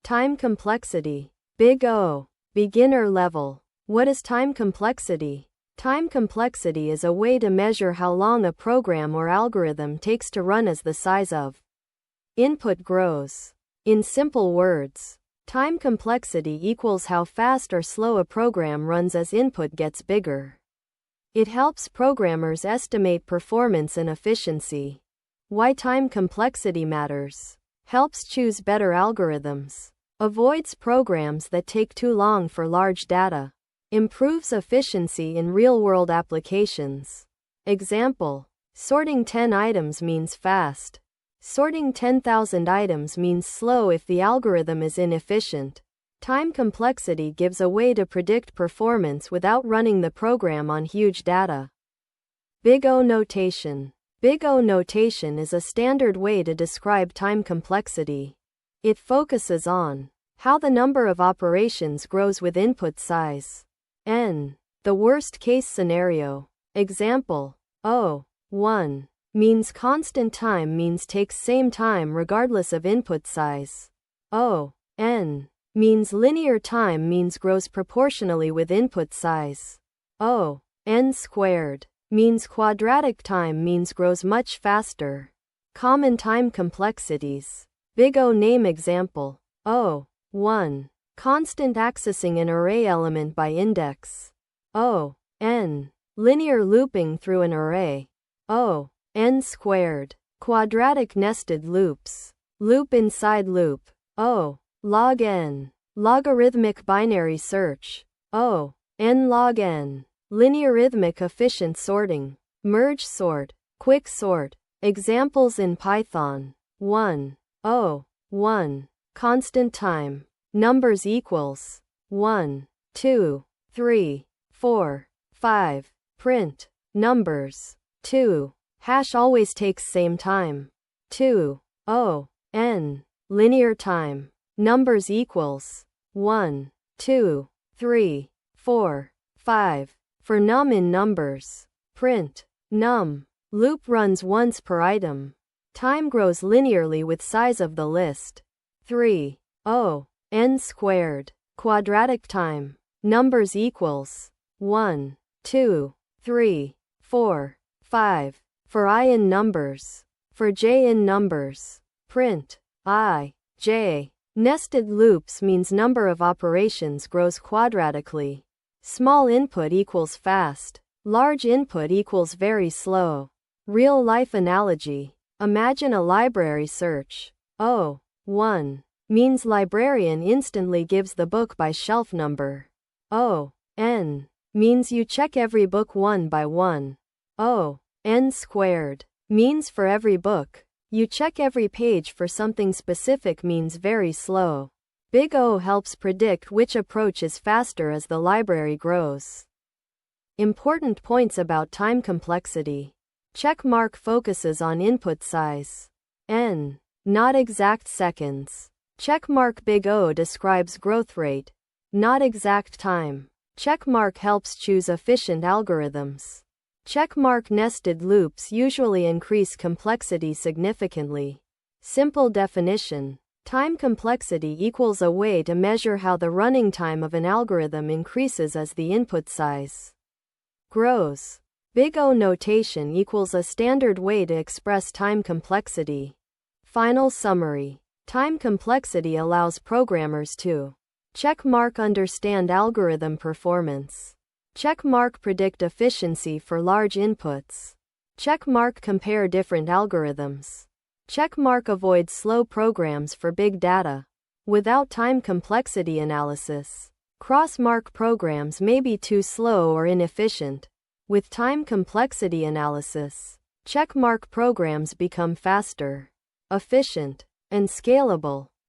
Time complexity. Big O. Beginner level. What is time complexity? Time complexity is a way to measure how long a program or algorithm takes to run as the size of input grows. In simple words, time complexity equals how fast or slow a program runs as input gets bigger. It helps programmers estimate performance and efficiency. Why time complexity matters. Helps choose better algorithms. Avoids programs that take too long for large data. Improves efficiency in real-world applications. Example: sorting 10 items means fast. Sorting 10,000 items means slow if the algorithm is inefficient. Time complexity gives a way to predict performance without running the program on huge data. Big O notation. Big O notation is a standard way to describe time complexity. It focuses on how the number of operations grows with input size. N. The worst-case scenario. Example: O(1) means constant time means takes same time regardless of input size. O(n) means linear time means grows proportionally with input size. O(n squared) means quadratic time means grows much faster. Common time complexities. Big O name example: O(1) constant accessing an array element by index. O(n) linear looping through an array. O(n squared) quadratic nested loops. Loop inside loop. O(log n) logarithmic binary search. O(n log n) linearithmic efficient sorting. Merge sort. Quick sort. Examples in Python. 1. O(1) constant time. Numbers equals 1, 2, 3, 4, 5. Print numbers. 2. Hash always takes same time. 2. O(n) linear time. Numbers equals 1, 2, 3, 4, 5. For num in numbers. Print num. Loop runs once per item. Time grows linearly with size of the list. 3. O(n squared) quadratic time. Numbers equals 1, 2, 3, 4, 5. For I in numbers. For j in numbers. Print I, j. Nested loops means number of operations grows quadratically. Small input equals fast. Large input equals very slow. Real-life analogy. Imagine a library search. O(1) means librarian instantly gives the book by shelf number. O(n) means you check every book one by one. O(n squared) means for every book. You check every page for something specific means very slow. Big O helps predict which approach is faster as the library grows. Important points about time complexity. Check mark focuses on input size. N. Not exact seconds. Check mark Big O describes growth rate. Not exact time. Check mark helps choose efficient algorithms. Check mark nested loops usually increase complexity significantly. Simple definition. Time complexity equals a way to measure how the running time of an algorithm increases as the input size grows. Big O notation equals a standard way to express time complexity. Final summary. Time complexity allows programmers to check mark understand algorithm performance. Check mark predict efficiency for large inputs. Check mark compare different algorithms. Check mark avoid slow programs for big data. Without time complexity analysis, cross mark programs may be too slow or inefficient. With time complexity analysis, check mark programs become faster, efficient, and scalable.